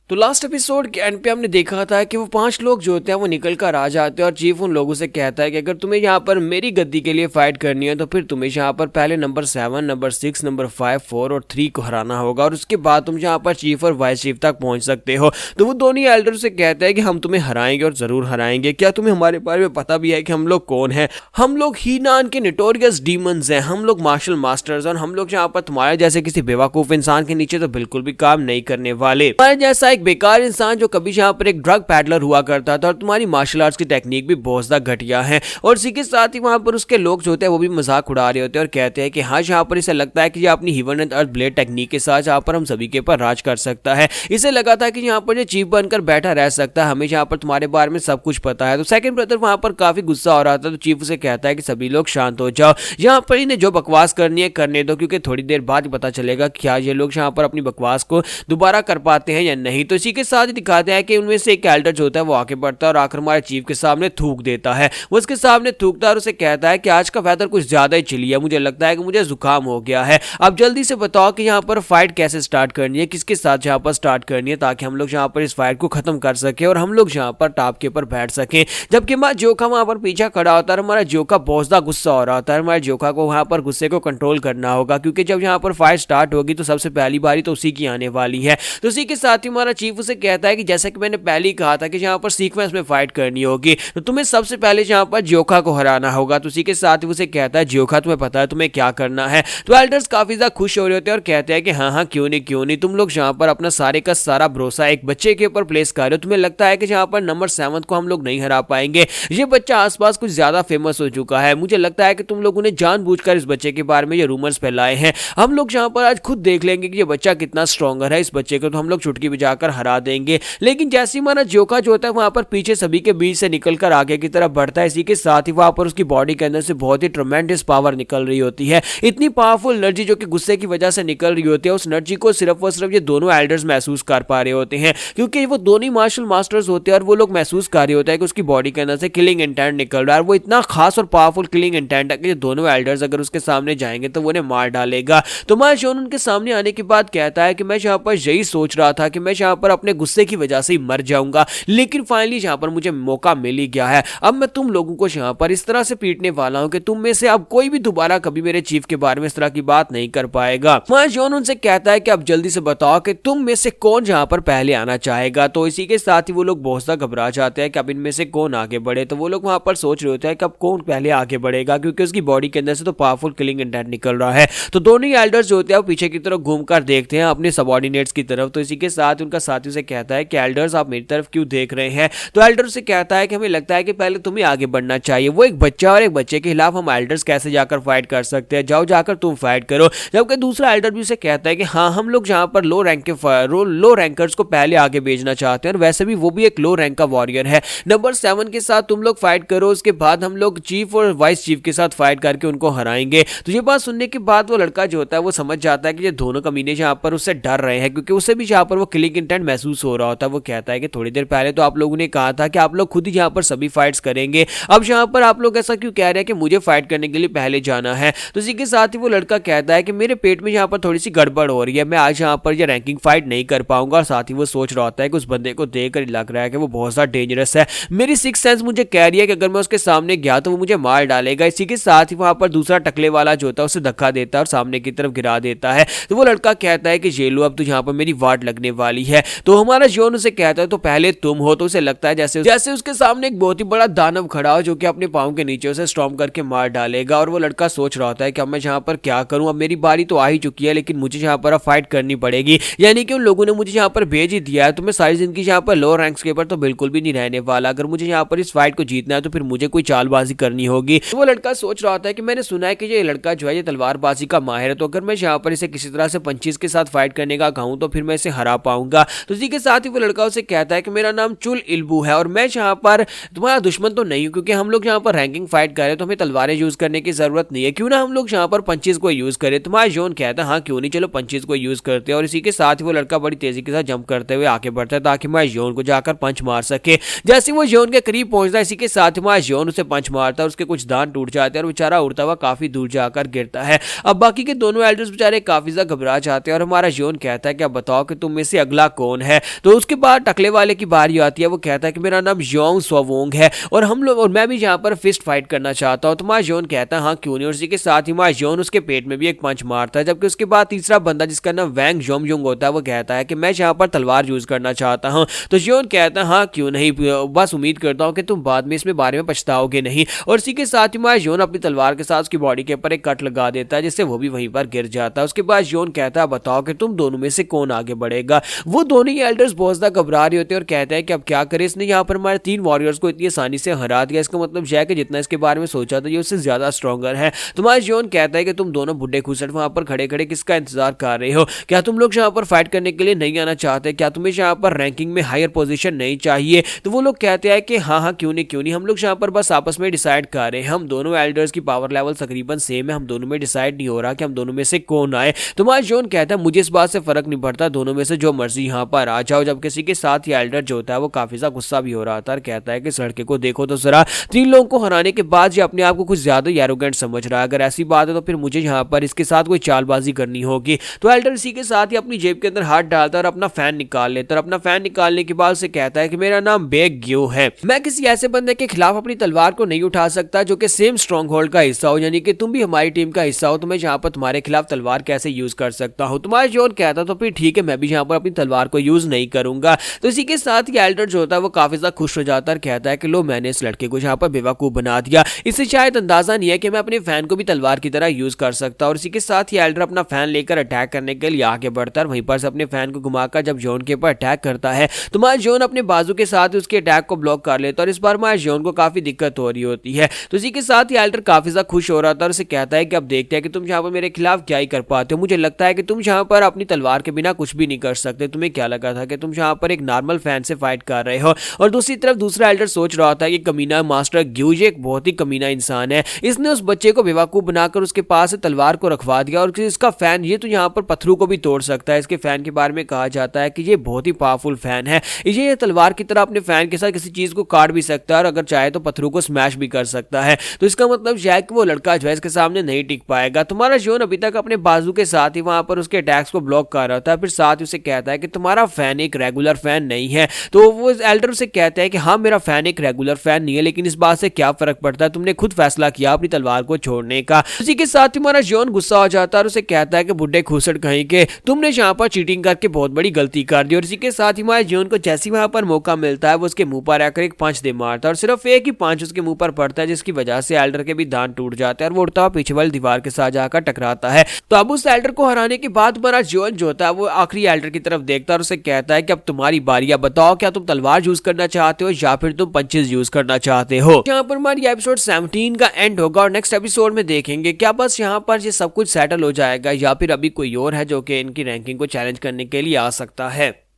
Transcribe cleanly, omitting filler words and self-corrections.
तो last episode के and पे हमने देखा था कि वो 5 लोग जो होते हैं वो निकल कर आ जाते हैं और चीफ उन लोगों से कहता है कि अगर तुम्हें यहाँ पर मेरी गद्दी के लिए फाइट करनी है तो फिर तुम्हें यहाँ पर पहले नंबर 7, नंबर 6, नंबर 5, 4 और 3 को हराना होगा और उसके बाद तुम यहाँ पर चीफ और वाइस चीफ तक पहुंच सकते हो। तो वो दोनों एल्डर से कहते हैं कि हम तुम्हें हराएंगे और जरूर हराएंगे। क्या तुम्हें हमारे बारे में पता भी है कि हम लोग कौन है? हम लोग हीनान के नोटोरियस डीमंस हैं, हम लोग मार्शल मास्टर्स और हम लोग यहाँ पर तुम्हारे जैसे किसी बेवकूफ इंसान के नीचे तो बिल्कुल भी काम नहीं करने वाले। तुम्हारे जैसा एक बेकार इंसान जो कभी यहाँ पर एक ड्रग पैडलर हुआ करता था और तुम्हारी मार्शल आर्ट्स की टेक्निक भी बहुत ज्यादा घटिया है। और इसी के साथ ही वहां पर उसके लोग जो होते हैं वो भी मजाक उड़ा रहे होते हैं और कहते हैं कि हाँ यहाँ पर इसे लगता है कि ये अपनी heaven and earth blade technique के साथ यहाँ पर हम सभी के ऊपर राज कर सकता है। इसे लगा था कि यहाँ पर ये चीफ बनकर बैठा रह सकता है, हमें यहाँ पर तुम्हारे बारे में सब कुछ पता है। तो सेकंड ब्रदर वहां पर काफी गुस्सा हो रहा था, तो चीफ उसे कहता है कि सभी लोग शांत हो जाओ, यहाँ पर इन्हें जो बकवास करनी है करने दो, क्योंकि थोड़ी देर बाद पता चलेगा क्या ये लोग यहाँ पर अपनी बकवास को दोबारा कर पाते हैं या नहीं। तो इसी के साथ ही दिखाते हैं कि उनमें से एक एल्डर जो होता है वो आगे बढ़ता है और आकर हमारे चीफ के सामने थूक देता है। वो उसके सामने थूकता है और उसे कहता है कि आज का वेदर कुछ ज्यादा ही चिली है, मुझे लगता है कि मुझे जुकाम हो गया है। अब जल्दी से बताओ कि यहाँ पर फाइट कैसे स्टार्ट करनी है, किसके साथ यहाँ पर स्टार्ट करनी है, ताकि हम लोग यहाँ पर इस फाइट को खत्म कर सके और हम लोग यहाँ पर टॉप के ऊपर बैठ सके। जबकि हमारा जोखा वहां पर पीछे खड़ा होता है, हमारा जोखा बहुत ज्यादा गुस्सा हो रहा होता है। हमारे जोखा को वहां पर गुस्से को कंट्रोल करना होगा, क्योंकि जब यहाँ पर फाइट स्टार्ट होगी तो सबसे पहली बारी तो उसी की आने वाली है। तो उसी के साथ ही हमारा चीफ उसे कहता है कि जैसा कि मैंने पहले ही कहा था कि यहाँ पर सीक्वेंस में फाइट करनी होगी, तो तुम्हें सबसे पहले यहाँ पर जोखा को हराना होगा। तो उसी के साथ ही उसे कहता है जोखा तुम्हें पता है तुम्हें क्या करना है। तो एल्डर्स काफी ज्यादा खुश हो रहे होते हैं और कहते हैं कि हाँ हाँ क्यों नहीं, तुम लोग यहाँ पर अपना सारे का सारा भरोसा एक बच्चे के ऊपर प्लेस कर रहे हो। तुम्हें लगता है कि यहाँ पर नंबर 7 को हम लोग नहीं हरा पाएंगे, ये बच्चा आसपास कुछ ज्यादा फेमस हो चुका है। मुझे लगता है कि तुम लोगों ने जानबूझकर इस बच्चे के बारे में ये रूमर्स फैलाए हैं। हम लोग यहाँ पर आज खुद देख लेंगे कि ये बच्चा कितना स्ट्रॉन्गर है, इस बच्चे को तो हम लोग चुटकी बजाकर हरा देंगे। लेकिन जैसे ही हमारा जोखा जो होता है वहां पर पीछे सभी के बीच से निकलकर आगे की तरफ बढ़ता है, इसी के साथ ही वहां पर उसकी बॉडी के अंदर से बहुत ही ट्रमेंडस पावर निकल रही होती है। इतनी पावरफुल एनर्जी जो कि गुस्से की वजह से निकल रही होती है, उस एनर्जी को सिर्फ और सिर्फ ये दोनों एल्डर्स महसूस कर पा रहे होते हैं, क्योंकि वो दोनों मार्शल मास्टर्स होते हैं और वो लोग महसूस कर रहे होते हैं कि उसकी बॉडी के अंदर से किलिंग इंटेंट निकल रहा है। वो इतना खास और पावरफुल किलिंग इंटेंट है कि दोनों एल्डर्स अगर उसके सामने जाएंगे तो वो उन्हें मार डालेगा। तो मार्शल उनके सामने आने के बाद कहता है कि मैं यहाँ पर यही सोच रहा था कि मैं यहाँ पर अपने गुस्से की वजह से ही मर जाऊंगा, लेकिन फाइनली यहाँ पर मुझे मौका मिल ही गया है। अब मैं तुम लोगों को यहाँ पर इस तरह से पीटने वाला हूँ कि तुम में से अब कोई भी दोबारा कभी मेरे चीफ के बारे में इस तरह की बात नहीं कर पाएगा। जॉन उनसे कहता है कि अब जल्दी से बताओ कि तुम में से कौन यहाँ पर पहले आना चाहेगा। तो इसी के साथ ही वो लोग बहुत ज्यादा घबरा जाते हैं कि अब इनमें से कौन आगे बढ़े। तो वो लोग वहां पर सोच रहे होते हैं कि अब कौन पहले आगे बढ़ेगा, क्योंकि उसकी बॉडी के अंदर से तो पावरफुल किलिंग इंटेंट निकल रहा है। तो दोनों ही एल्डर्स जो होते हैं वो पीछे की तरफ घूमकर देखते हैं अपने सबऑर्डिनेट्स की तरफ। तो इसी के साथ उनका साथी से कहता है कि एल्डर्स आप मेरी तरफ क्यों देख रहे हैं। तो एल्डर से कहता है कि हमें लगता है कि पहले तुम्हें आगे बढ़ना चाहिए, वो एक बच्चा और एक बच्चे के खिलाफ हम एल्डर्स कैसे जाकर फाइट कर सकते हैं, जाओ जाकर तुम फाइट करो। जबकि दूसरा एल्डर भी उसे कहता है कि हाँ हम लोग यहाँ पर लो रैंकर्स को पहले आगे भेजना चाहते हैं और वैसे भी वो भी एक लो रैंक का वॉरियर है। नंबर 7 के साथ तुम लोग फाइट करो, उसके बाद हम लोग चीफ और वाइस चीफ के साथ फाइट करके उनको हराएंगे। तो ये बात सुनने के बाद वो लड़का जो होता है वो समझ जाता है कि ये दोनों कमीने यहाँ पर उससे डर रहे हैं, क्योंकि उसे भी यहाँ पर वो किलिंग इंटेंट महसूस हो रहा होता है। वो कहता है कि थोड़ी देर पहले तो आप लोगों ने कहा था कि आप लोग खुद ही यहाँ पर सभी फाइट्स करेंगे, अब यहाँ पर आप लोग ऐसा क्यों कह रहे हैं कि मुझे फाइट करने के लिए पहले जाना है। तो इसी के साथ ही वो लड़का कहता है कि मेरे पेट में यहाँ पर थोड़ी सी गड़बड़ हो रही है, मैं आज यहाँ पर ये रैंकिंग फाइट नहीं कर पाऊंगा। और साथ ही वो सोच रहा होता है कि उस बंदे को देखकर लग रहा है कि वो बहुत ज्यादा डेंजरस है। मेरी सिक्स सेंस मुझे कह रही है कि अगर मैं उसके सामने गया तो वो मुझे मार डालेगा। इसी के साथ ही वहां पर दूसरा टकले वाला जो होता है उसे धक्का देता है और सामने की तरफ गिरा देता है। तो वो लड़का कहता है कि ये लो अब तो यहाँ पर मेरी वाट लगने वाली है। तो हमारा जोन उसे कहता है तो पहले तुम हो। तो उसे लगता है जैसे उसके सामने एक बहुत ही बड़ा दानव खड़ा हो जो कि अपने पांव के नीचे उसे स्टॉर्म करके मार डालेगा। और वो लड़का सोच रहा होता है कि अब मैं यहाँ पर क्या करूं, अब मेरी बारी तो आ ही चुकी है, लेकिन मुझे यहाँ पर अब फाइट करनी पड़ेगी। यानी कि उन लोगों ने मुझे यहाँ पर भेज ही दिया है, तो मैं सारी जिंदगी यहाँ पर लो रैंक्स के ऊपर तो बिल्कुल भी नहीं रहने वाला। अगर मुझे यहाँ पर इस फाइट को जीतना है तो फिर मुझे कोई चालबाजी करनी होगी। तो वो लड़का सोच रहा होता है कि मैंने सुना है कि ये लड़का जो है ये तलवारबाजी का माहिर है, तो अगर मैं यहाँ पर इसे किसी तरह से पंचीज के साथ फाइट करने का कहूँ तो फिर मैं इसे हरा पाऊंगा। तो इसी के साथ ही वो लड़का उसे कहता है कि मेरा नाम चुल इल्बू है और मैं यहाँ पर तुम्हारा दुश्मन तो नहीं हूँ, क्योंकि हम लोग यहाँ पर रैंकिंग फाइट कर रहे हैं तो हमें तलवारें यूज करने की जरूरत नहीं है, क्यों ना हम लोग यहाँ पर पंचीज को यूज करें। तुम्हारा जोन कहता है हाँ क्यों नहीं, चलो पंचीज को यूज करते हैं। और इसी के साथ ही वो लड़का बड़ी तेजी के साथ जंप करते हुए आगे बढ़ता है ताकि मैं जोन को जाकर पंच मार सके। जैसे वो जोन के करीब पहुंचता है इसी के साथ ही मैं जोन उसे पंच मारता है, उसके कुछ दांत टूट जाते हैं और बेचारा उड़ता हुआ काफी दूर जाकर गिरता है। अब बाकी के दोनों एल्डर्स बेचारे काफी ज्यादा घबरा जाते हैं और हमारा जोन कहता है कि अब बताओ कि तुम में से अगला कौन है। तो उसके बाद टकले वाले की बारी आती है, वो कहता है कि मेरा नाम योंग स्वावोंग है और हम लोग और मैं भी यहाँ पर फिस्ट फाइट करना चाहता हूँ। तो माजोन कहता है हाँ क्यों नहीं, और इसी के साथ ही माजोन उसके पेट में भी एक पंच मारता है। जबकि उसके बाद तीसरा बंदा जिसका नाम वैंग जोमयुंग होता है वो कहता है कि मैं यहाँ पर तलवार यूज करना चाहता हूँ। तो योन कहता है हाँ क्यों नहीं, बस उम्मीद करता हूँ कि तुम बाद में इसमें बारे में पछताओगे नहीं। और इसी के साथ ही माजोन अपनी तलवार के साथ उसकी बॉडी के ऊपर एक कट लगा देता है जिससे वो भी वहीं पर गिर जाता है। उसके बाद योन कहता है बताओ कि तुम दोनों में से कौन आगे बढ़ेगा। वो दोनों ही एल्डर्स बहुत ज्यादा घबरा रहे होते हैं और कहते हैं कि अब क्या करें, इसने यहाँ पर हमारे 3 वॉरियर्स को इतनी आसानी से हरा दिया, इसका मतलब यह है कि जितना इसके बारे में सोचा था ये उससे ज्यादा स्ट्रॉन्गर है। तुम्हारा जोन कहता है कि तुम दोनों बुड्ढे खुसट वहां पर खड़े खड़े किसका इंतजार कर रहे हो, क्या तुम लोग यहाँ पर फाइट करने के लिए नहीं आना चाहते, क्या तुम्हें यहाँ पर रैंकिंग में हायर पोजीशन नहीं चाहिए। तो वो लोग कहते हैं कि हाँ हाँ क्यों नहीं, हम लोग यहाँ पर बस आपस में डिसाइड कर रहे हैं, हम दोनों एल्डर्स की पावर लेवल तकरीबन सेम है, हम दोनों में डिसाइड नहीं हो रहा कि हम दोनों में से कौन आए। तुम्हारा जोन कहता है मुझे इस बात से फर्क नहीं पड़ता, दोनों में से जो मर्जी यहाँ पर आ जाओ। जब किसी के साथ ही एल्डर जो होता है वो काफी ज्यादा गुस्सा भी हो रहा था और कहता है कि इस लड़के को देखो तो जरा, 3 लोगों को हराने के बाद ये अपने आप को कुछ ज्यादा ही एरोगेंट समझ रहा है, अगर ऐसी बात है तो फिर मुझे यहाँ पर इसके साथ कोई चालबाजी करनी होगी। तो एल्डर इसी के साथ ही अपनी जेब के अंदर हाथ डालता है और अपना फैन निकाल लेता है और अपना फैन निकालने के बाद से कहता है कि मेरा नाम बेग ग्यो है, मैं किसी ऐसे बंदे के खिलाफ अपनी तलवार को नहीं उठा सकता जो कि सेम स्ट्रॉन्ग होल्ड का हिस्सा हो, यानी कि तुम भी हमारी टीम का हिस्सा हो, तो मैं यहाँ पर तुम्हारे खिलाफ तलवार कैसे यूज कर सकता हूँ। तुम्हारा जोन कहता तो फिर ठीक है, मैं भी यहाँ पर अपनी तलवार को यूज नहीं करूंगा। तो इसी के साथ ही एल्डर जो होता है वो काफी ज्यादा खुश हो जाता है और कहता है कि लो मैंने इस लड़के को यहाँ पर बेवकूफ बना दिया, इससे शायद अंदाजा नहीं है कि मैं अपने फैन को भी तलवार की तरह यूज कर सकता। और इसी के साथ ही एल्डर अपना फैन लेकर अटैक करने के लिए आगे बढ़ता है, वहीं पर से अपने फैन को घुमाकर जब जोन के ऊपर अटैक करता है तो मार जोन अपने बाजू के साथ उसके अटैक को ब्लॉक कर लेता है और इस बार मार जोन को काफी दिक्कत हो रही होती है। तो इसी के साथ ही एल्डर काफी ज्यादा खुश हो रहा था और उसे कहता है कि अब देखते हैं कि तुम यहाँ पर मेरे खिलाफ क्या ही कर पाते हो, मुझे लगता है कि तुम यहाँ पर अपनी तलवार के बिना कुछ भी नहीं कर सकते, तुम्हें क्या लगा था कि तुम यहाँ पर एक नॉर्मल फैन से फाइट कर रहे हो। और दूसरी तरफ दूसरा एल्डर सोच रहा था कि कमीना मास्टर ग्यूज एक बहुत ही कमीना इंसान है, इसने उस बच्चे को बेवकूफ बनाकर उसके पास तलवार को रखवा दिया और इसका फैन ये तो यहाँ पर पत्थरों को भी तोड़ सकता है। इसके फैन के बारे में कहा जाता है कि ये बहुत ही पावरफुल फैन है, ये तलवार की तरह अपने फैन के साथ किसी चीज को काट भी सकता है और अगर चाहे तो पत्थरों को स्मैश भी कर सकता है। तो इसका मतलब यह है कि वो लड़का जो है इसके सामने नहीं टिक पाएगा। तुम्हारा जोन अभी तक अपने बाजू के साथ ही वहां पर उसके अटैक्स को ब्लॉक कर रहा था, फिर साथ ही उसे कहता है कि तुम्हारा फैन एक रेगुलर फैन नहीं है। तो वो एल्डर से कहता है कि हाँ मेरा फैन एक रेगुलर फैन नहीं है, लेकिन इस बात से क्या फर्क पड़ता है, तुमने खुद फैसला किया अपनी तलवार को छोड़ने का। उसी के साथ तुम्हारा जोन गुस्सा हो जाता है और उसे कहता है कि बुड्ढे खूसट कहीं के, तुमने यहाँ पर चीटिंग करके बहुत बड़ी गलती कर दी। और इसी के साथ ही हमारे जोन को जैसे वहां पर मौका मिलता है वो उसके मुंह पर आकर एक पंच दे मारता है और सिर्फ एक ही पंच उसके मुंह पर पड़ता है जिसकी वजह से एल्डर के भी दांत टूट जाते हैं और वो उड़ता हुआ पीछे वाली दीवार के साथ जाकर टकराता है। तो अब उस एल्डर को हराने के बाद हमारा जोन जो होता है वो आखिरी एल्डर की तरफ देखता है और उसे कहता है कि अब तुम्हारी बारी है, बताओ क्या तुम तलवार यूज करना चाहते हो या फिर तुम पंचेस यूज करना चाहते हो। यहाँ पर हमारी एपिसोड 17 का एंड होगा और नेक्स्ट एपिसोड में देखेंगे क्या बस यहाँ पर ये सब कुछ सेटल हो जाएगा या फिर अभी कोई और है जो कि इनकी रैंकिंग को चैलेंज करने के लिए आ सकता है।